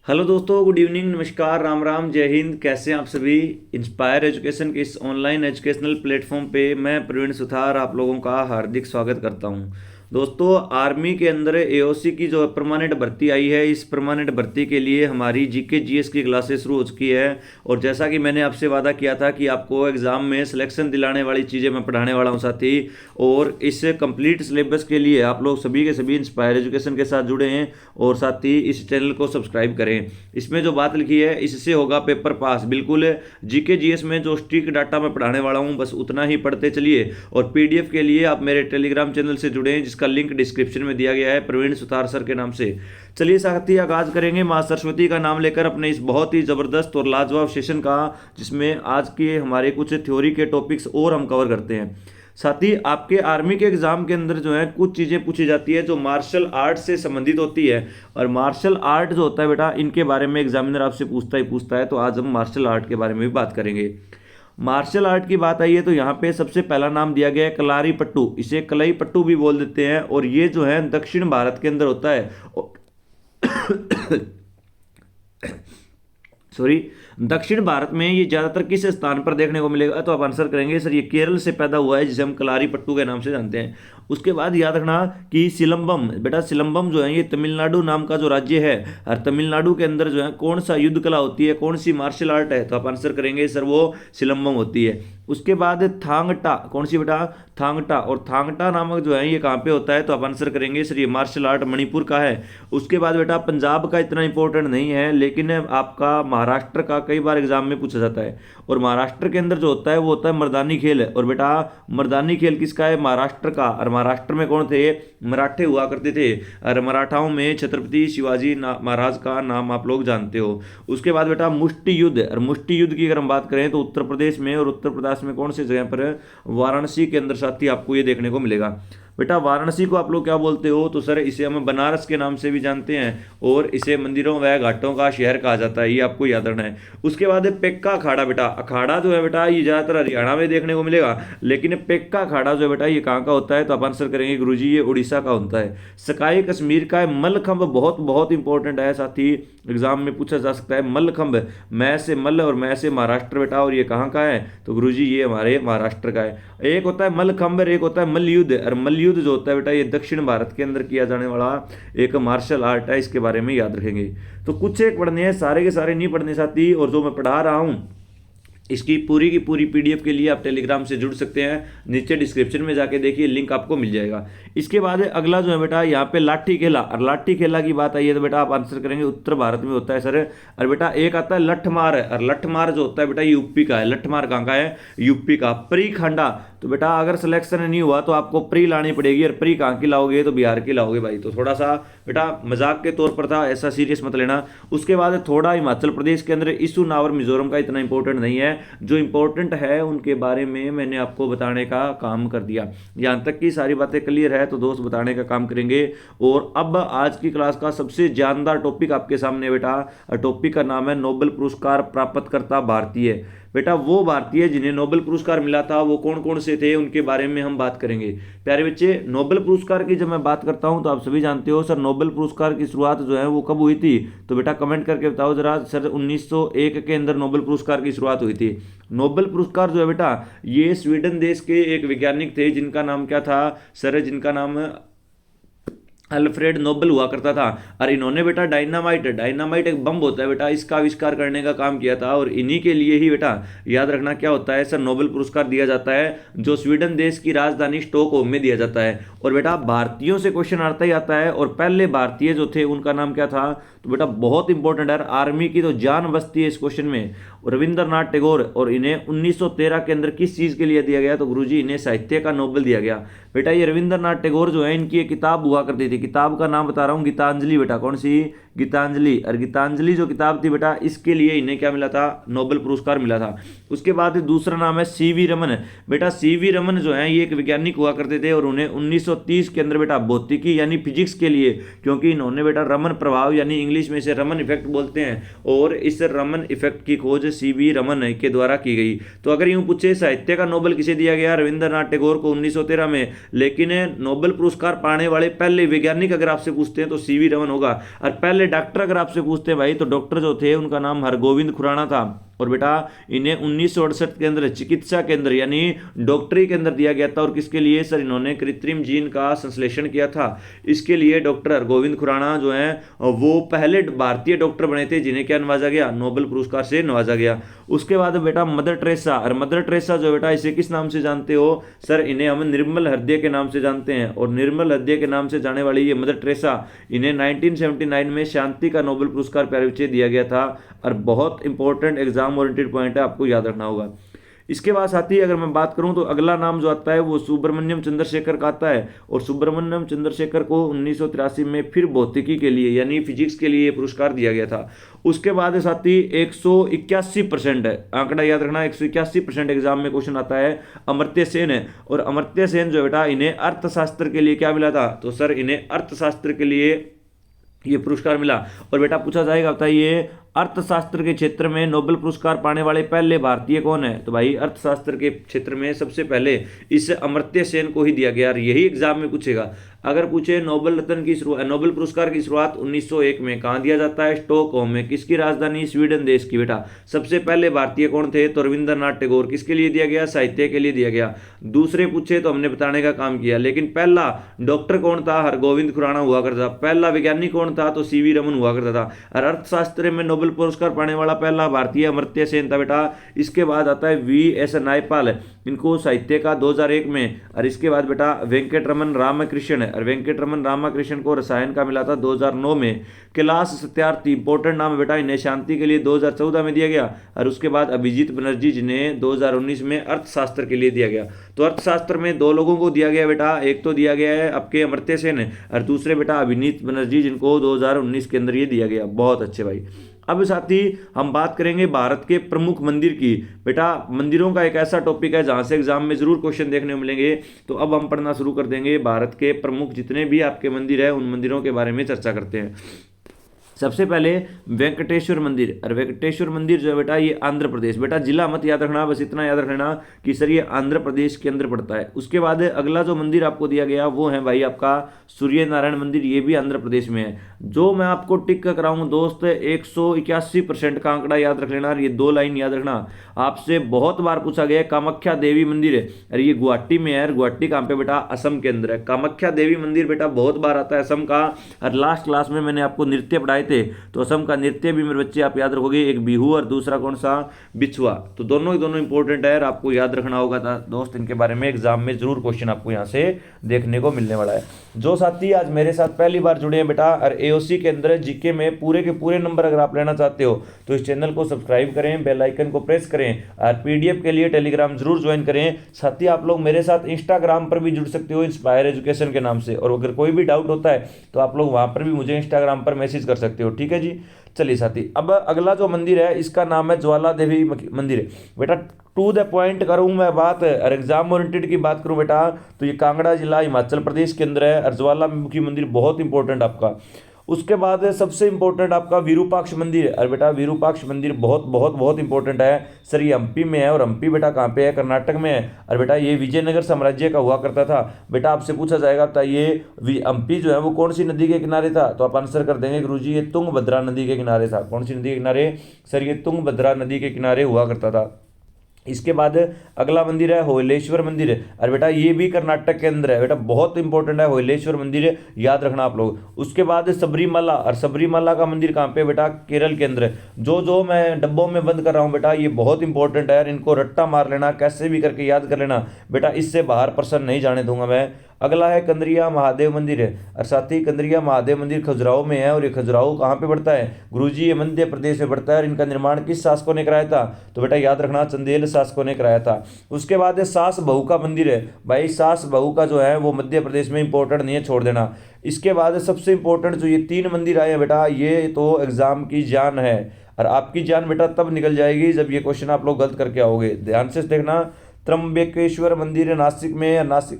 Hello दोस्तों, good evening, नमस्कार, राम राम, जय हिंद। कैसे हैं आप सभी। इंस्पायर एजुकेशन के इस ऑनलाइन एजुकेशनल प्लेटफॉर्म पे मैं प्रवीण सुथार आप लोगों का हार्दिक स्वागत करता हूं। दोस्तों, आर्मी के अंदर एओसी की जो परमानेंट भर्ती आई है, इस परमानेंट भर्ती के लिए हमारी जीके जीएस की क्लासेस शुरू हो चुकी है। और जैसा कि मैंने आपसे वादा किया था कि आपको एग्जाम में सिलेक्शन दिलाने वाली चीज़ें मैं पढ़ाने वाला हूं साथी। और इस कंप्लीट सिलेबस के लिए आप लोग सभी के सभी इंस्पायर एजुकेशन के साथ जुड़े हैं और साथ ही इस चैनल को सब्सक्राइब करें। इसमें जो बात लिखी है इससे होगा पेपर पास, बिल्कुल। जीके जीएस में जो स्ट्रिक्ट डाटा मैं पढ़ाने वाला हूं बस उतना ही पढ़ते चलिए। और पीडीएफ के लिए आप मेरे टेलीग्राम चैनल से जुड़े हैं, जिसका लिंक डिस्क्रिप्शन में दिया गया है, प्रवीण सुतार सर के नाम से। चलिए साथी, आगाज करेंगे मां सरस्वती का नाम लेकर अपने इस बहुत ही जबरदस्त और लाजवाब सेशन का, जिसमें आज के हमारे कुछ थ्योरी के टॉपिक्स और हम कवर करते हैं। साथ ही आपके आर्मी के एग्जाम के अंदर जो है कुछ चीजें पूछी जाती है जो मार्शल आर्ट से संबंधित होती है। और मार्शल आर्ट जो होता है बेटा, इनके बारे में एग्जामिनर आपसे पूछता है। तो आज हम मार्शल आर्ट के बारे में भी बात करेंगे। मार्शल आर्ट की बात आई है तो यहाँ पे सबसे पहला नाम दिया गया है कलारी पट्टू। इसे कलाई पट्टू भी बोल देते हैं और ये जो है दक्षिण भारत के अंदर होता है। सॉरी, दक्षिण भारत में ये ज्यादातर किस स्थान पर देखने को मिलेगा? तो आप आंसर करेंगे सर ये केरल से पैदा हुआ है, जिसे हम कलारी पट्टू के नाम से जानते हैं। उसके बाद याद रखना कि सिलंबम, बेटा सिलंबम जो है ये तमिलनाडु नाम का जो राज्य है, और तमिलनाडु के अंदर जो है कौन सा युद्ध कला होती है, कौन सी मार्शल आर्ट है? तो आप आंसर करेंगे सर वो सिलंबम होती है। उसके बाद थांगटा, कौन सी बेटा? थांगटा। और थांगटा नामक जो है ये कहाँ पे होता है? तो आप आंसर करेंगे सर ये मार्शल आर्ट मणिपुर का है। उसके बाद बेटा पंजाब का इतना इंपॉर्टेंट नहीं है, लेकिन आपका महाराष्ट्र का कई बार एग्जाम में पूछा जाता है। और महाराष्ट्र के अंदर जो होता है वो होता है मर्दानी खेल। और बेटा मर्दानी खेल किसका है? महाराष्ट्र का। और महाराष्ट्र में कौन थे? मराठे हुआ करते थे। और मराठाओं में छत्रपति शिवाजी महाराज का नाम आप लोग जानते हो। उसके बाद बेटा मुष्टि युद्ध। और मुष्टि युद्ध की अगर हम बात करें तो उत्तर प्रदेश में, और उत्तर प्रदेश में कौन सी जगह पर? वाराणसी के अंदर साथी आपको ये देखने को मिलेगा। बेटा वाराणसी को आप लोग क्या बोलते हो? तो सर इसे हम बनारस के नाम से भी जानते हैं और इसे मंदिरों व घाटों का शहर कहा जाता है, ये आपको याद रखना है। उसके बाद है पेक्का अखाड़ा। बेटा अखाड़ा जो है बेटा ये ज्यादातर हरियाणा में देखने को मिलेगा, लेकिन पेक्का अखाड़ा जो है बेटा ये कहाँ का होता है? तो आप आंसर करेंगे गुरुजी ये उड़ीसा का होता है। सकाई कश्मीर का है। मल्लखंभ बहुत बहुत इंपॉर्टेंट है साथी, एग्जाम में पूछा जा सकता है। मल्लखंभ, मैं से मल्ल और मैं से महाराष्ट्र बेटा, और ये कहाँ का है? तो गुरुजी ये हमारे महाराष्ट्र का है। एक होता है मल्लखंभ और एक होता है मल्लयुद्ध। और मल्लयुद्ध जो होता है बेटा ये दक्षिण भारत के अंदर किया जाने वाला एक मार्शल आर्ट है, इसके बारे में याद रखेंगे। तो कुछ एक पढ़ने हैं, सारे के सारे नहीं पढ़ने साथी। और जो मैं पढ़ा रहा हूं इसकी पूरी की पूरी पीडीएफ के लिए आप टेलीग्राम से जुड़ सकते हैं, नीचे डिस्क्रिप्शन में जाके देखिए, लिंक आपको मिल जाएगा। इसके बाद अगला जो है बेटा यहाँ पे लाठी खेला। और लाठी खेला की बात आई है तो बेटा आप आंसर करेंगे उत्तर भारत में होता है सर। और बेटा एक आता है लठमार। और लठमार जो होता है बेटा यूपी का है। लठमार कहाँ का है? यूपी का। प्री खंडा, तो बेटा अगर सिलेक्शन नहीं हुआ तो आपको प्री लानी पड़ेगी। और प्री कहाँ की लाओगे? तो बिहार की लाओगे भाई। तो थोड़ा सा बेटा मजाक के तौर पर था, ऐसा सीरियस मत लेना। उसके बाद थोड़ा हिमाचल प्रदेश के अंदर इशू नावर मिजोरम का इतना इंपॉर्टेंट नहीं है, जो इंपॉर्टेंट है उनके बारे में मैंने आपको बताने का काम कर दिया। यहां तक की सारी बातें क्लियर है तो दोस्त बताने का काम करेंगे। और अब आज की क्लास का सबसे जानदार टॉपिक आपके सामने बेटा, टॉपिक का नाम है नोबेल पुरस्कार प्राप्त करता भारतीय। बेटा वो भारतीय जिन्हें नोबेल पुरस्कार मिला था वो कौन कौन से थे, उनके बारे में हम बात करेंगे। प्यारे बच्चे, नोबेल पुरस्कार की जब मैं बात करता हूं तो आप सभी जानते हो सर नोबेल पुरस्कार की शुरुआत जो है वो कब हुई थी? तो बेटा कमेंट करके बताओ जरा। सर 1901 के अंदर नोबेल पुरस्कार की शुरुआत हुई थी। नोबेल पुरस्कार जो है बेटा ये स्वीडन देश के एक वैज्ञानिक थे, जिनका नाम क्या था सर? जिनका नाम अल्फ्रेड नोबेल हुआ करता था। और इन्होंने बेटा डायनामाइट, डायनामाइट एक बम होता है बेटा, इसका आविष्कार करने का काम किया था। और इन्हीं के लिए ही बेटा याद रखना क्या होता है सर, नोबेल पुरस्कार दिया जाता है, जो स्वीडन देश की राजधानी स्टॉकहोम में दिया जाता है। और बेटा भारतीयों से क्वेश्चन आता ही आता है। और पहले भारतीय जो थे उनका नाम क्या था? तो बेटा बहुत इंपॉर्टेंट है, आर्मी की तो जान बसती है इस क्वेश्चन में, रविंद्रनाथ टैगोर। और इन्हें 1913 के अंदर किस चीज के लिए दिया गया? तो गुरुजी इन्हें साहित्य का नोबेल दिया गया। बेटा ये रविंद्रनाथ टैगोर जो है इनकी एक किताब हुआ करती थी, किताब का नाम बता रहा हूँ गीतांजलि। बेटा कौन सी? गीतांजलि। और गीतांजलि जो किताब थी बेटा इसके लिए इन्हें क्या मिला था? नोबेल पुरस्कार मिला था। उसके बाद दूसरा नाम है सीवी रमन। बेटा सीवी रमन जो है ये एक वैज्ञानिक हुआ करते थे और उन्हें 1930 के अंदर बेटा भौतिकी यानी फिजिक्स के लिए, क्योंकि इन्होंने बेटा रमन प्रभाव यानी इंग्लिश में इसे रमन इफेक्ट बोलते हैं, और इस रमन इफेक्ट की खोज सीवी रमन के द्वारा की गई। तो अगर यूं पूछे साहित्य का नोबेल किसे दिया गया, रविंद्रनाथ टैगोर को 1913 में। लेकिन नोबेल पुरस्कार पाने वाले पहले वैज्ञानिक अगर आपसे पूछते हैं तो सीवी रमन होगा। और पहले डॉक्टर अगर आपसे पूछते हैं भाई, तो डॉक्टर जो थे उनका नाम हरगोविंद खुराना था। और बेटा इन्हें 1968 के अंदर चिकित्सा केंद्र यानी डॉक्टरी के अंदर दिया गया था। और किसके लिए सर, इन्होंने कृत्रिम जीन का संश्लेषण किया था। इसके लिए डॉक्टर हरगोविंद खुराना जो है वो पहले भारतीय डॉक्टर बने थे जिन्हें क्या नवाजा गया, नोबेल पुरस्कार से नवाजा गया। उसके बाद बेटा मदर टेरेसा, और मदर टेरेसा जो बेटा इसे किस नाम से जानते हो सर, इन्हें हम निर्मल हृदय के नाम से जानते हैं। और निर्मल हृदय के नाम से जाने वाली ये मदर टेरेसा, इन्हें 1979 में शांति का नोबेल पुरस्कार परिचय दिया गया था। और बहुत इंपॉर्टेंट एग्जाम ओरिएंटेड पॉइंट है, आपको याद रखना होगा। इसके बाद साथ ही अगर मैं बात करूं तो अगला नाम जो आता है वो सुब्रमण्यम चंद्रशेखर का आता है। और सुब्रमण्यम चंद्रशेखर को 1983 में फिर भौतिकी के लिए यानी फिजिक्स के लिए पुरस्कार दिया गया था। उसके बाद साथ ही 181% है, आंकड़ा याद रखना, 181% एग्जाम में क्वेश्चन आता है, अमर्त्य सेन है। और अमर्त्य सेन जो बेटा इन्हें अर्थशास्त्र के लिए क्या मिला था, तो सर इन्हें अर्थशास्त्र के लिए ये पुरस्कार मिला। और बेटा पूछा जाएगा बताइए अर्थशास्त्र के क्षेत्र में नोबेल पुरस्कार पाने वाले पहले भारतीय कौन है, तो भाई अर्थशास्त्र के क्षेत्र में सबसे पहले इस अमर्त्य सेन को ही दिया गया। यही एग्जाम में पूछेगा। अगर पूछे नोबेल रत्न की शुरुआत, नोबेल पुरस्कार की शुरुआत 1901 में कहाँ दिया जाता है, स्टॉकहोम में। किसकी राजधानी, स्वीडन देश की। बेटा सबसे पहले भारतीय कौन थे, तो रविंद्रनाथ टैगोर। किसके लिए दिया गया, साहित्य के लिए दिया गया। दूसरे पूछे तो हमने बताने का काम किया। लेकिन पहला डॉक्टर कौन था, हरगोविंद खुराना हुआ करता था। पहला वैज्ञानिक कौन था, तो सीवी रमन हुआ करता था। और अर्थशास्त्र में नोबेल पुरस्कार पाने वाला पहला भारतीय अमर्त्य सेन था बेटा। इसके बाद आता है वी.एस. नायपाल, इनको साहित्य का 2001 में। और इसके बाद बेटा वेंकटरमन रामकृष्ण, और वेंकटरमन रामकृष्ण को रसायन का मिला था 2009 में। कैलाश सत्यार्थी इंपॉर्टेंट नाम है बेटा, इन्हें शांति के लिए 2014 में दिया गया। और उसके बाद अभिजीत बनर्जी जिन्हें 2019 में अर्थशास्त्र के लिए दिया गया। तो अर्थशास्त्र में दो लोगों को दिया गया बेटा, एक तो दिया गया है आपके अमर्त्य सेन और दूसरे बेटा अभिनीत बनर्जी जिनको 2019 के अंदर ये दिया गया। बहुत अच्छे भाई। अब साथ ही हम बात करेंगे भारत के प्रमुख मंदिर की। बेटा मंदिरों का एक ऐसा टॉपिक है जहां से एग्जाम में जरूर क्वेश्चन देखने को मिलेंगे। तो अब हम पढ़ना शुरू कर देंगे। भारत के प्रमुख जितने भी आपके मंदिर है उन मंदिरों के बारे में चर्चा करते हैं। सबसे पहले वेंकटेश्वर मंदिर, और वेंकटेश्वर मंदिर जो है बेटा ये आंध्र प्रदेश। बेटा जिला मत याद रखना, बस इतना याद रखना कि सर ये आंध्र प्रदेश के अंदर पड़ता है। उसके बाद अगला जो मंदिर आपको दिया गया वो है भाई आपका सूर्य नारायण मंदिर, ये भी आंध्र प्रदेश में है। जो मैं आपको टिक कराऊंगा दोस्त 181% का आंकड़ा याद रख लेना। ये दो लाइन याद रखना, आपसे बहुत बार पूछा गया। कामाख्या देवी मंदिर है, अरे ये गुवाहाटी में है। गुवाहाटी कहाँ पे बेटा, असम के अंदर है। कामाख्या देवी मंदिर बेटा बहुत बार आता है असम का। और लास्ट क्लास में मैंने आपको नृत्य पढ़ाए थे, तो असम का नृत्य भी मेरे बच्चे आप याद रखोगे, एक बिहू और दूसरा कौन सा, बिछुआ। तो दोनों ही दोनों इंपॉर्टेंट है, आपको याद रखना होगा दोस्त। इनके बारे में एग्जाम में जरूर क्वेश्चन आपको यहाँ से देखने को मिलने वाला है। जो साथी आज मेरे साथ पहली बार जुड़े हैं बेटा, और एओसी के अंदर जीके में पूरे के पूरे नंबर अगर आप लेना चाहते हो तो इस चैनल को सब्सक्राइब करें, बेल आइकन को प्रेस करें, और पीडीएफ के लिए टेलीग्राम जरूर ज्वाइन करें। साथ ही आप लोग मेरे साथ इंस्टाग्राम पर भी जुड़ सकते हो, इंस्पायर एजुकेशन के नाम से। और अगर कोई भी डाउट होता है तो आप लोग वहां पर भी मुझे इंस्टाग्राम पर मैसेज कर सकते हो, ठीक है जी। चलिए साथी, अब अगला जो मंदिर है इसका नाम है ज्वाला देवी मंदिर। बेटा टू द पॉइंट करूं मैं बात, और एग्जाम ओरिएंटेड की बात करूं बेटा, तो ये कांगड़ा जिला हिमाचल प्रदेश के अंदर है। और ज्वालामुखी मंदिर बहुत इंपॉर्टेंट आपका। उसके बाद सबसे इंपॉर्टेंट आपका विरूपाक्ष मंदिर है। और बेटा विरूपाक्ष मंदिर बहुत बहुत बहुत इंपॉर्टेंट है सर। ये हम्पी में है, और हम्पी बेटा कहाँ पे है, कर्नाटक में है। और बेटा ये विजयनगर साम्राज्य का हुआ करता था। बेटा आपसे पूछा जाएगा था ये हम्पी जो है वो कौन सी नदी के किनारे था, तो आप आंसर कर देंगे गुरुजी ये तुंगभद्रा नदी के किनारे था। कौन सी नदी के किनारे सर, ये तुंगभद्रा नदी के किनारे हुआ करता था। इसके बाद अगला मंदिर है होयलेश्वर मंदिर। और बेटा ये भी कर्नाटक के अंदर है। बेटा बहुत इंपॉर्टेंट है होयलेश्वर मंदिर, याद रखना आप लोग। उसके बाद सबरीमाला, और सबरीमाला का मंदिर कहाँ पे बेटा, केरल के अंदर है। जो मैं डब्बों में बंद कर रहा हूँ बेटा ये बहुत इंपॉर्टेंट है, इनको रट्टा मार लेना, कैसे भी करके याद कर लेना बेटा, इससे बाहर प्रश्न नहीं जाने दूंगा मैं। अगला है कंदरिया महादेव मंदिर है। और साथ ही कंदरिया महादेव मंदिर खजुराहो में है। और ये खजुराहो कहाँ पे पड़ता है गुरुजी, ये मध्य प्रदेश में पड़ता है। और इनका निर्माण किस शासकों ने कराया था, तो बेटा याद रखना चंदेल शासकों ने कराया था। उसके बाद है सास बहू का मंदिर है। भाई सास बहू का जो है वो मध्य प्रदेश में इंपॉर्टेंट नहीं है, छोड़ देना। इसके बाद सबसे इंपॉर्टेंट जो ये 3 मंदिर आए हैं बेटा, ये तो एग्जाम की जान है। और आपकी जान बेटा तब निकल जाएगी जब ये क्वेश्चन आप लोग गलत करके आओगे। ध्यान से देखना, त्र्यंबकेश्वर मंदिर है नासिक में। नासिक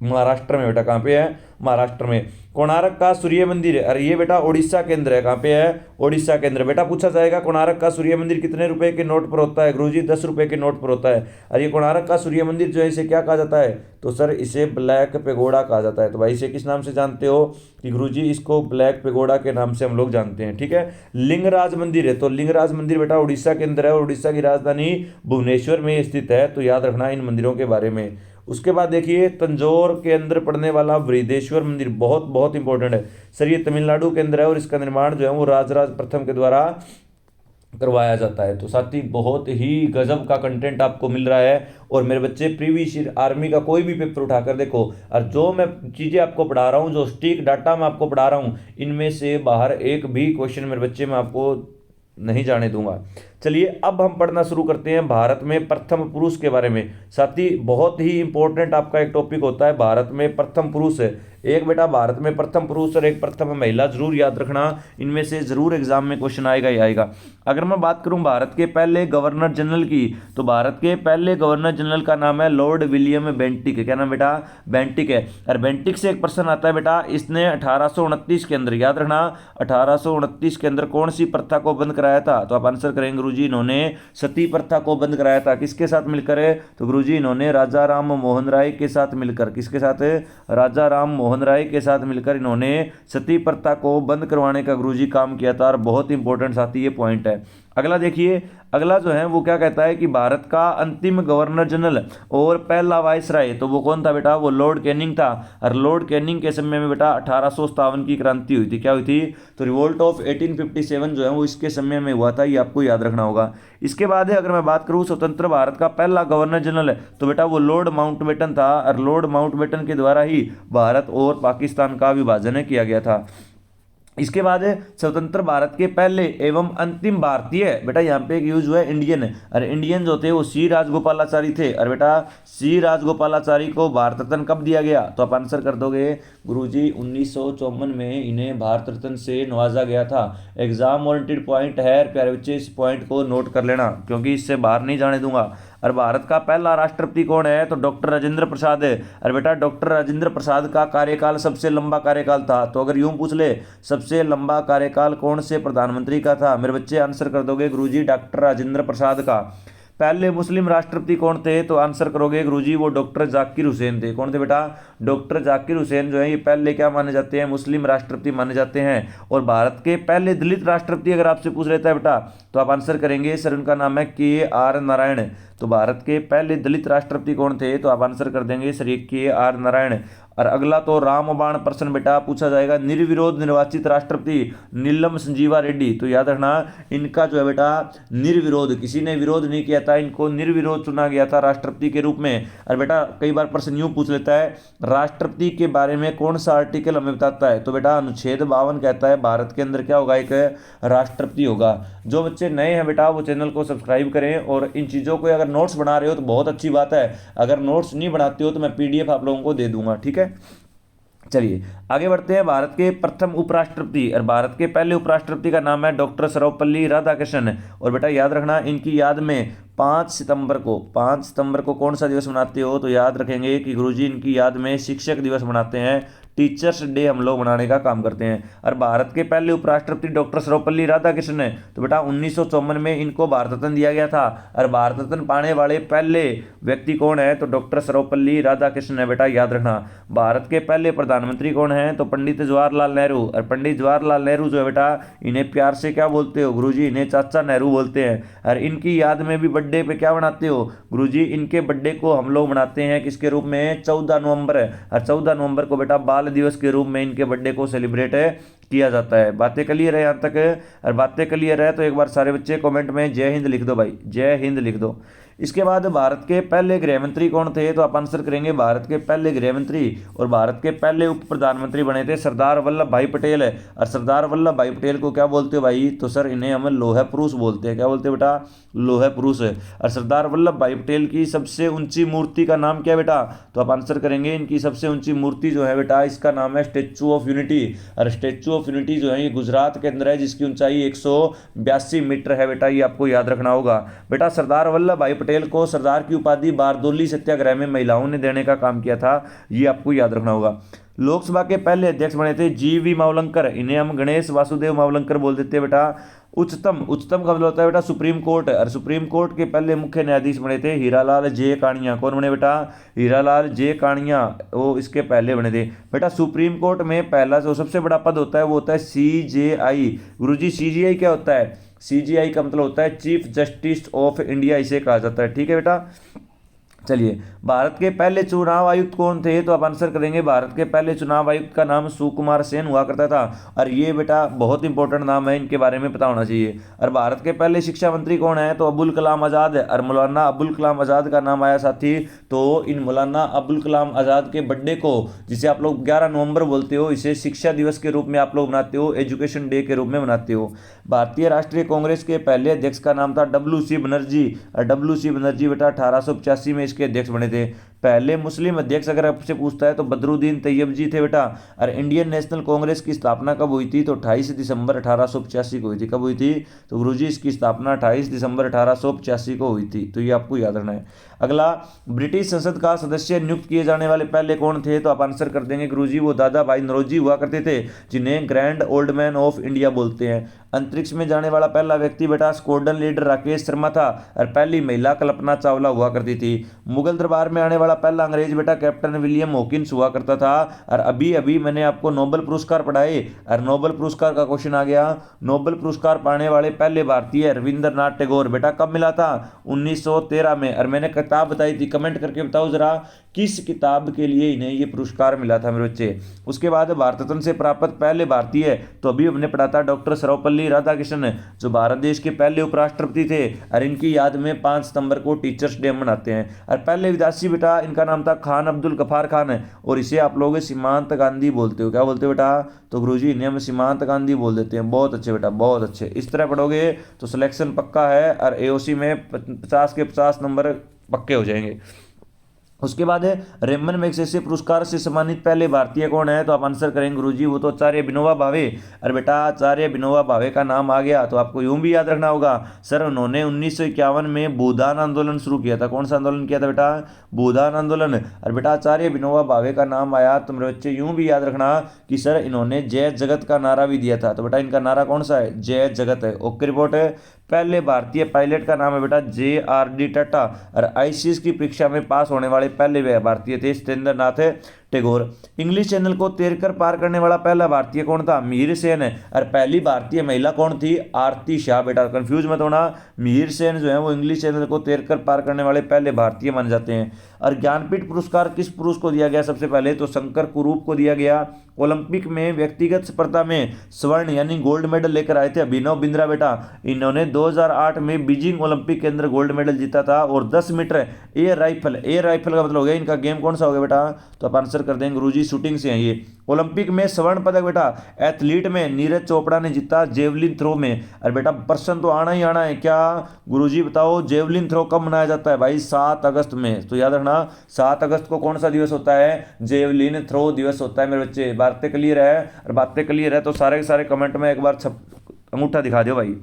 महाराष्ट्र में बेटा, कहाँ पे है? महाराष्ट्र में। कोणार्क का सूर्य मंदिर, अरे ये बेटा उड़ीसा के अंदर है। कहाँ पे है? उड़ीसा के अंदर। बेटा पूछा जाएगा कोणार्क का सूर्य मंदिर कितने रुपए के नोट पर होता है? गुरुजी 10 रुपए के नोट पर होता है। और ये कोणार्क का सूर्य मंदिर जो है इसे क्या कहा जाता है? तो सर इसे ब्लैक पेगोडा कहा जाता है। तो भाई इसे किस नाम से जानते हो? कि गुरुजी इसको ब्लैक पेगोडा के नाम से हम लोग जानते हैं। ठीक है। लिंगराज मंदिर है, तो लिंगराज मंदिर बेटा उड़ीसा के अंदर है और उड़ीसा की राजधानी भुवनेश्वर में स्थित है। तो याद रखना इन मंदिरों के बारे में। उसके बाद देखिए तंजौर के अंदर पड़ने वाला बृहदेश्वर मंदिर बहुत बहुत इंपॉर्टेंट है सर। ये तमिलनाडु के अंदर है और इसका निर्माण जो है वो राजराज प्रथम के द्वारा करवाया जाता है। तो साथी बहुत ही गजब का कंटेंट आपको मिल रहा है। और मेरे बच्चे प्रीवियस ईयर आर्मी का कोई भी पेपर उठाकर देखो, और जो मैं चीज़ें आपको पढ़ा रहा हूँ, जो स्टिक डाटा मैं आपको पढ़ा रहा हूँ, इनमें से बाहर एक भी क्वेश्चन मेरे बच्चे मैं आपको नहीं जाने दूंगा। चलिए अब हम पढ़ना शुरू करते हैं भारत में प्रथम पुरुष के बारे में। साथी बहुत ही इंपॉर्टेंट आपका एक टॉपिक होता है भारत में प्रथम पुरुष। एक बेटा भारत में प्रथम पुरुष और एक प्रथम महिला, जरूर याद रखना, इनमें से जरूर एग्जाम में क्वेश्चन आएगा ही आएगा। अगर मैं बात करूं भारत के पहले गवर्नर जनरल की, तो भारत के पहले गवर्नर जनरल का नाम है लॉर्ड विलियम बेंटिक। क्या नाम बेटा? बेंटिक है। और बेंटिक से एक प्रश्न आता है बेटा, इसने 1829 के अंदर, याद रखना 1829 के अंदर कौन सी प्रथा को बंद कराया था? तो आप आंसर करेंगे गुरुजी इन्होंने सती प्रथा को बंद कराया था। किसके साथ मिलकर? तो गुरुजी इन्होंने राजा राम मोहन राय के साथ मिलकर। किसके साथ? राजा राम मोहन राय के साथ मिलकर इन्होंने सती प्रथा को बंद करवाने का गुरुजी काम किया था। और बहुत इंपॉर्टेंट साथी ये पॉइंट है। अगला देखिए, अगला जो है वो क्या कहता है कि भारत का अंतिम गवर्नर जनरल और पहला वायसराय, तो वो कौन था बेटा? वो लॉर्ड कैनिंग था। और लॉर्ड कैनिंग के समय में बेटा 1857 की क्रांति हुई थी। क्या हुई थी? तो रिवोल्ट ऑफ 1857 जो है वो इसके समय में हुआ था। ये आपको याद रखना होगा। इसके बाद है अगर मैं बात करूं स्वतंत्र भारत का पहला गवर्नर जनरल, तो बेटा वो लॉर्ड माउंटबेटन था। और लॉर्ड माउंटबेटन के द्वारा ही भारत और पाकिस्तान का विभाजन किया गया था। इसके बाद स्वतंत्र भारत के पहले एवं अंतिम भारतीय, बेटा यहाँ पे एक यूज हुआ है इंडियन। और इंडियन जो थे वो सी राजगोपालाचारी थे। और बेटा सी राजगोपालाचारी को भारत रत्न कब दिया गया? तो आप आंसर कर दोगे गुरुजी 1954 में इन्हें भारत रत्न से नवाजा गया था। एग्जाम ओरिएंटेड पॉइंट है प्यारे बच्चे, इस पॉइंट को नोट कर लेना क्योंकि इससे बाहर नहीं जाने दूंगा। और भारत का पहला राष्ट्रपति कौन है? तो डॉक्टर राजेंद्र प्रसाद है। और बेटा डॉक्टर राजेंद्र प्रसाद का कार्यकाल सबसे लंबा कार्यकाल था। तो अगर यूं पूछ ले सबसे लंबा कार्यकाल कौन से प्रधानमंत्री का था, मेरे बच्चे आंसर कर दोगे गुरुजी डॉक्टर राजेंद्र प्रसाद का। पहले मुस्लिम राष्ट्रपति कौन थे? तो आंसर करोगे गुरुजी वो डॉक्टर जाकिर हुसैन थे। कौन थे बेटा? डॉक्टर जाकिर हुसैन जो है ये पहले क्या माने जाते हैं? मुस्लिम राष्ट्रपति माने जाते हैं। और भारत के पहले दलित राष्ट्रपति अगर आपसे पूछ लेता है बेटा, तो आप आंसर करेंगे सर उनका नाम है KR नारायण। तो भारत के पहले दलित राष्ट्रपति कौन थे? तो आप आंसर कर देंगे सर ये KR नारायण। और अगला तो रामबाण प्रश्न बेटा पूछा जाएगा, निर्विरोध निर्वाचित राष्ट्रपति नीलम संजीवा रेड्डी। तो याद रखना इनका जो है बेटा निर्विरोध, किसी ने विरोध नहीं किया था, इनको निर्विरोध चुना गया था राष्ट्रपति के रूप में। और बेटा कई बार प्रश्न यूं पूछ लेता है राष्ट्रपति के बारे में कौन सा आर्टिकल हमें बताता है? तो बेटा अनुच्छेद 52 कहता है भारत के अंदर क्या होगा? एक राष्ट्रपति होगा। जो बच्चे नए हैं बेटा वो चैनल को सब्सक्राइब करें। और इन चीज़ों को अगर नोट्स बना रहे हो तो बहुत अच्छी बात है, अगर नोट्स नहीं बनाते हो तो मैं PDF आप लोगों को दे दूंगा। ठीक है। चलिए आगे बढ़ते हैं। भारत के प्रथम उपराष्ट्रपति, और भारत के पहले उपराष्ट्रपति का नाम है डॉक्टर सर्वपल्ली राधाकृष्णन। और बेटा याद रखना इनकी याद में 5 सितंबर को कौन सा दिवस मनाते हो? तो याद रखेंगे कि गुरुजी इनकी याद में शिक्षक दिवस मनाते हैं, टीचर्स डे हम लोग मनाने का काम करते हैं। और भारत के पहले उपराष्ट्रपति डॉक्टर सर्वपल्ली राधाकृष्णन है। तो बेटा 1954 में इनको भारत रत्न दिया गया था। और भारत रत्न पाने वाले पहले व्यक्ति कौन है? तो डॉक्टर सर्वपल्ली राधाकृष्णन है। बेटा याद रखना भारत के पहले प्रधानमंत्री कौन है? तो पंडित जवाहरलाल नेहरू। और पंडित जवाहरलाल नेहरू जो है बेटा इन्हें प्यार से क्या बोलते हो गुरुजी? इन्हें चाचा नेहरू बोलते हैं। और इनकी याद में भी बर्थडे पे क्या मनाते हो गुरुजी? इनके बर्थडे को हम लोग मनाते हैं किसके रूप में? 14 नवंबर है। और 14 नवंबर को बेटा बाल दिवस के रूप में इनके बर्थडे को सेलिब्रेट किया जाता है। बातें क्लियर है यहाँ तक? और बातें क्लियर है तो एक बार सारे बच्चे कमेंट में जय हिंद लिख दो भाई, जय हिंद लिख दो। इसके बाद भारत के पहले गृह मंत्री कौन थे? तो आप आंसर करेंगे भारत के पहले गृह मंत्री और भारत के पहले उप प्रधानमंत्री बने थे सरदार वल्लभ भाई पटेल। और सरदार वल्लभ भाई पटेल को क्या बोलते हो भाई? तो सर इन्हें हम लोह पुरुष बोलते हैं। क्या बोलते हैं बेटा? लोह पुरुष। और सरदार वल्लभ भाई पटेल की सबसे ऊंची मूर्ति का नाम क्या बेटा? तो आप आंसर करेंगे इनकी सबसे ऊंची मूर्ति जो है बेटा इसका नाम है स्टैचू ऑफ यूनिटी। और स्टैचू ऑफ यूनिटी जो है ये गुजरात के अंदर है, जिसकी ऊंचाई 182 मीटर है बेटा, ये आपको याद रखना होगा। बेटा सरदार वल्लभ भाई पटेल को सरदार की उपाधि बारदोली सत्याग्रह में महिलाओं ने देने का काम किया था, ये आपको याद रखना होगा। लोकसभा के पहले अध्यक्ष बने थे GV मावलंकर, इन्हें हम गणेश वासुदेव मावलंकर बोल देते हैं बेटा। उच्चतम का मतलब होता है बेटा सुप्रीम कोर्ट, और सुप्रीम कोर्ट के पहले मुख्य न्यायाधीश बने थे हीरालाल जे कानिया। कौन बने बेटा? हीरालाल जे कानिया, वो इसके पहले बने थे बेटा। सुप्रीम कोर्ट में पहला जो सबसे बड़ा पद होता है वो होता है CJI। गुरुजी CJI क्या होता है? CJI का मतलब होता है चीफ जस्टिस ऑफ इंडिया, इसे कहा जाता है। ठीक है बेटा। चलिए, भारत के पहले चुनाव आयुक्त कौन थे? तो आप आंसर करेंगे भारत के पहले चुनाव आयुक्त का नाम सुकुमार सेन हुआ करता था, और ये बेटा बहुत इंपॉर्टेंट नाम है, इनके बारे में पता होना चाहिए। और भारत के पहले शिक्षा मंत्री कौन है? तो अबुल कलाम आज़ाद है। और मौलाना अबुल कलाम आज़ाद का नाम आया साथी, तो इन मौलाना अबुल कलाम आज़ाद के बर्थडे को, जिसे आप लोग 11 नवंबर बोलते हो, इसे शिक्षा दिवस के रूप में आप लोग मनाते हो, एजुकेशन डे के रूप में मनाते हो। भारतीय राष्ट्रीय कांग्रेस के पहले अध्यक्ष का नाम था WC बनर्जी, और WC बनर्जी बेटा 1885 में इसके अध्यक्ष बने थे। पहले मुस्लिम अध्यक्ष अगर आपसे पूछता है तो बदरुद्दीन तैयब जी थे बेटा। और इंडियन नेशनल कांग्रेस की स्थापना कब हुई थी? तो 28 दिसंबर 1885 को हुई थी। कब हुई थी? तो गुरुजी इसकी स्थापना 28 दिसंबर 1885 को हुई थी, तो ये आपको याद रखना है। अगला, ब्रिटिश संसद का सदस्य नियुक्त किए जाने वाले पहले कौन थे? तो आप आंसर कर देंगे गुरुजी वो दादा भाई नौरोजी हुआ करते थे, जिन्हें grand old man of India बोलते हैं। अंतरिक्ष में जाने वाला पहला व्यक्ति बेटा स्क्वाड्रन लीडर राकेश शर्मा था, और पहली महिला कल्पना चावला हुआ करती थी। मुगल दरबार में आने वाला पहला अंग्रेज बेटा कैप्टन विलियम हॉकिंस हुआ करता था। और अभी अभी मैंने आपको नोबेल पुरस्कार पढ़ाए, और नोबेल पुरस्कार का क्वेश्चन आ गया। नोबेल पुरस्कार पाने वाले पहले भारतीय रविंद्रनाथ टैगोर बेटा कब मिला था? 1913 में। और मैंने किताब बताई थी, कमेंट करके बताओ जरा किस किताब के लिए इन्हें ये पुरस्कार मिला था मेरे बच्चे। उसके बाद भारत रत्न से प्राप्त पहले भारतीय, तो अभी हमने पढ़ा था डॉक्टर सर्वपल्ली राधाकृष्णन, जो भारत देश के पहले उपराष्ट्रपति थे, और इनकी याद में 5 सितंबर को टीचर्स डे मनाते हैं। और पहले विदेशी बेटा इनका नाम था खान अब्दुल गफार खान, और इसे आप लोग सीमांत गांधी बोलते हो। क्या बोलते हो बेटा? तो गुरुजी इन्हें हम सीमांत गांधी बोल देते हैं। बहुत अच्छे बेटा, बहुत अच्छे। इस तरह पढ़ोगे तो सिलेक्शन पक्का है, और AOC में 50 के 50 नंबर पक्के हो जाएंगे। उसके बाद रेमन मैग्सेसे पुरस्कार से सम्मानित पहले भारतीय कौन है? तो आप आंसर करेंगे गुरुजी वो तो आचार्य विनोबा भावे। और बेटा आचार्य विनोबा भावे का नाम आ गया तो आपको यूं भी याद रखना होगा, सर उन्होंने 1951 में भूदान आंदोलन शुरू किया था। कौन सा आंदोलन किया था बेटा? भूदान आंदोलन। और बेटा आचार्य विनोबा भावे का नाम आया तो मेरे बच्चे यूं भी याद रखना कि सर इन्होंने जय जगत का नारा भी दिया था। तो बेटा इनका नारा कौन सा है? जय जगत है। ओके रिपोर्ट है। पहले भारतीय पायलट का नाम है बेटा JRD टाटा। और ICS की परीक्षा में पास होने वाले पहले भारतीय थे सत्येंद्र नाथ टैगोर। इंग्लिश चैनल को तैरकर पार करने वाला पहला भारतीय कौन था? मिहिर सेन है। और पहली भारतीय महिला कौन थी? आरती शाह। बेटा कंफ्यूज मत होना, मिहिर सेन जो है वो इंग्लिश चैनल को तैरकर पार करने वाले पहले भारतीय माने जाते हैं। और ज्ञानपीठ पुरस्कार किस पुरुष को दिया गया? सबसे पहले तो शंकर कुरूप को दिया गया। ओलंपिक में व्यक्तिगत स्पर्धा में स्वर्ण यानी गोल्ड मेडल लेकर आए थे अभिनव बिंद्रा बेटा। इन्होंने 2008 में बीजिंग ओलंपिक के अंदर गोल्ड मेडल जीता था। और 10 मीटर एयर राइफल का मतलब हो गया इनका गेम कौन सा हो गया बेटा? तो आप आंसर कर देंगे गुरुजी शूटिंग से हैं ये। ओलंपिक में स्वर्ण पदक बेटा एथलीट में नीरज चोपड़ा ने जीता जेवलिन थ्रो में। और बेटा प्रश्न तो आना ही आना है, क्या गुरुजी बताओ जेवलिन थ्रो कब मनाया जाता है? भाई 7 अगस्त में। तो याद रखना 7 अगस्त को कौन सा दिवस होता है? जेवलिन थ्रो दिवस होता है मेरे बच्चे। बातें क्लियर है? और बातें क्लियर है तो सारे के सारे कमेंट में एक बार अंगूठा दिखा दो भाई।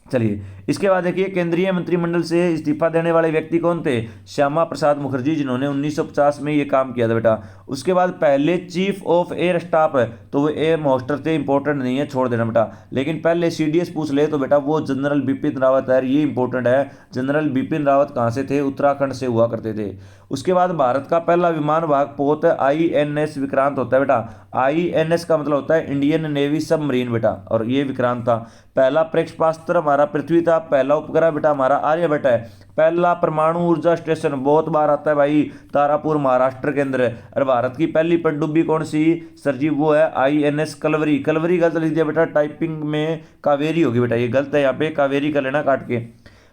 चलिए इसके बाद देखिए केंद्रीय मंत्रिमंडल से इस्तीफा देने वाले व्यक्ति कौन थे? श्यामा प्रसाद मुखर्जी, जिन्होंने 1950 में ये काम किया था बेटा। उसके बाद पहले चीफ ऑफ एयर स्टाफ है तो वो एयर मास्टर थे, इंपॉर्टेंट नहीं है, छोड़ देना बेटा। लेकिन पहले CDS पूछ ले तो बेटा वो जनरल बिपिन रावत है, ये इंपॉर्टेंट है। जनरल बिपिन रावत कहाँ से थे? उत्तराखंड से हुआ करते थे। उसके बाद भारत का पहला विमान वाहक पोत INS विक्रांत होता है बेटा। INS का मतलब होता है इंडियन नेवी सबमरीन बेटा, और ये विक्रांत था। पहला प्रक्षेपास्त्र हमारा पृथ्वी था। पहला उपग्रह बेटा हमारा आर्यभट्ट है। पहला परमाणु ऊर्जा स्टेशन बहुत बार आता है भाई, तारापुर महाराष्ट्र के अंदर है। और भारत की पहली पनडुब्बी कौन सी? सर जी वो है INS कलवरी। कलवरी गलत लिख दिया बेटा, टाइपिंग में कावेरी होगी बेटा, ये गलत है, यहाँ पे कावेरी का लेना काट के।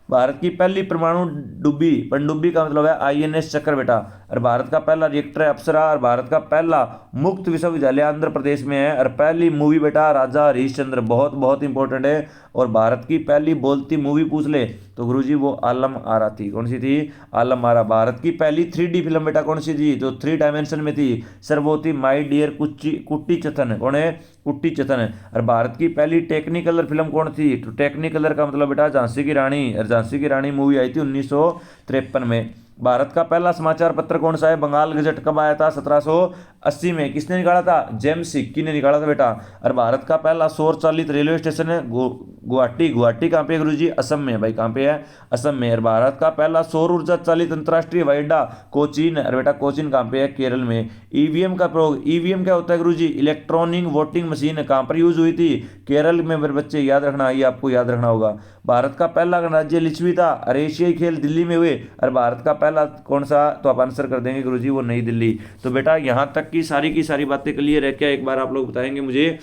भारत की पहली परमाणु डुब्बी, पनडुब्बी का मतलब है आईएनएस चक्र बेटा। और भारत का पहला रिएक्टर है अप्सरा। और भारत का पहला मुक्त विश्वविद्यालय आंध्र प्रदेश में है। और पहली मूवी बेटा राजा हरिश्चंद्र, बहुत बहुत इंपॉर्टेंट है। और भारत की पहली बोलती मूवी पूछ ले तो गुरुजी वो आलम आरा थी। कौन सी थी? आलम आरा। भारत की पहली 3D फिल्म बेटा कौन सी थी? जो 3 डायमेंशन में थी, सर वो थी माई डियर कुच्ची कुट्टी चतन। कौन है? कुट्टी चतन है। और भारत की पहली टेक्निकलर फिल्म कौन थी? तो टेक्निकलर का मतलब बेटा झांसी की रानी। और झांसी की रानी मूवी आई थी 1953 में। भारत का पहला समाचार पत्र कौन सा है? बंगाल गजट। कब आया था? 1780 में। किसने निकाला था? जेम्स सिक्की ने निकाला था बेटा। और भारत का पहला सौर चालित रेलवे स्टेशन है गुवाहाटी। गुवाहाटी कहाँ पे है गुरुजी? असम में। भाई कहाँ पे है? असम में। और भारत का पहला सौर ऊर्जा चालित अंतरराष्ट्रीय हवाई अड्डा कोचीन। और बेटा कोचीन कहाँ पे है? केरल में। ईवीएम का प्रयोग, ईवीएम क्या होता है गुरुजी? Electronic voting machine. कहाँ पर यूज हुई थी? केरल में। मेरे बच्चे याद रखना, ये आपको याद रखना होगा। भारत का पहला गणराज्य लिच्छवी था। और एशियाई खेल दिल्ली में हुए। और भारत का पहला कौन सा? तो आप आंसर कर देंगे गुरुजी वो नई दिल्ली। तो बेटा यहाँ तक की सारी बातें क्लियर है क्या? एक बार आप लोग बताएंगे मुझे।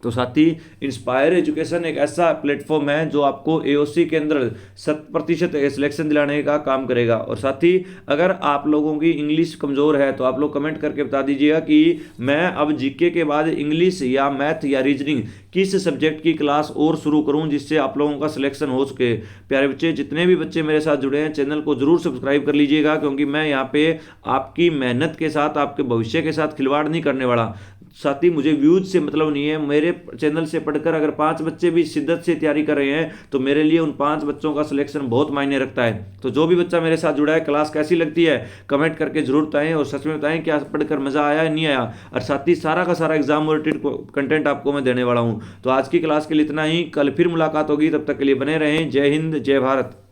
तो साथ ही इंस्पायर एजुकेशन एक ऐसा प्लेटफॉर्म है जो आपको एओसी के अंदर 100% सिलेक्शन दिलाने का काम करेगा। और साथ ही अगर आप लोगों की इंग्लिश कमज़ोर है तो आप लोग कमेंट करके बता दीजिएगा कि मैं अब जीके के बाद इंग्लिश या मैथ या रीजनिंग किस सब्जेक्ट की क्लास और शुरू करूं जिससे आप लोगों का सिलेक्शन हो सके। प्यारे बच्चे, जितने भी बच्चे मेरे साथ जुड़े हैं चैनल को जरूर सब्सक्राइब कर लीजिएगा, क्योंकि मैं यहाँ पे आपकी मेहनत के साथ, आपके भविष्य के साथ खिलवाड़ नहीं करने वाला। साथ ही मुझे व्यूज से मतलब नहीं है। मेरे चैनल से पढ़कर अगर 5 बच्चे भी शिद्दत से तैयारी कर रहे हैं तो मेरे लिए उन 5 बच्चों का सिलेक्शन बहुत मायने रखता है। तो जो भी बच्चा मेरे साथ जुड़ा है, क्लास कैसी लगती है कमेंट करके जरूर बताएं। और सच में बताएं क्या पढ़कर मजा आया नहीं आया। और साथ ही सारा का सारा एग्जाम ओरिएंटेड कंटेंट आपको मैं देने वाला हूं। तो आज की क्लास के लिए इतना ही। कल फिर मुलाकात होगी, तब तक के लिए बने रहें। जय हिंद, जय भारत।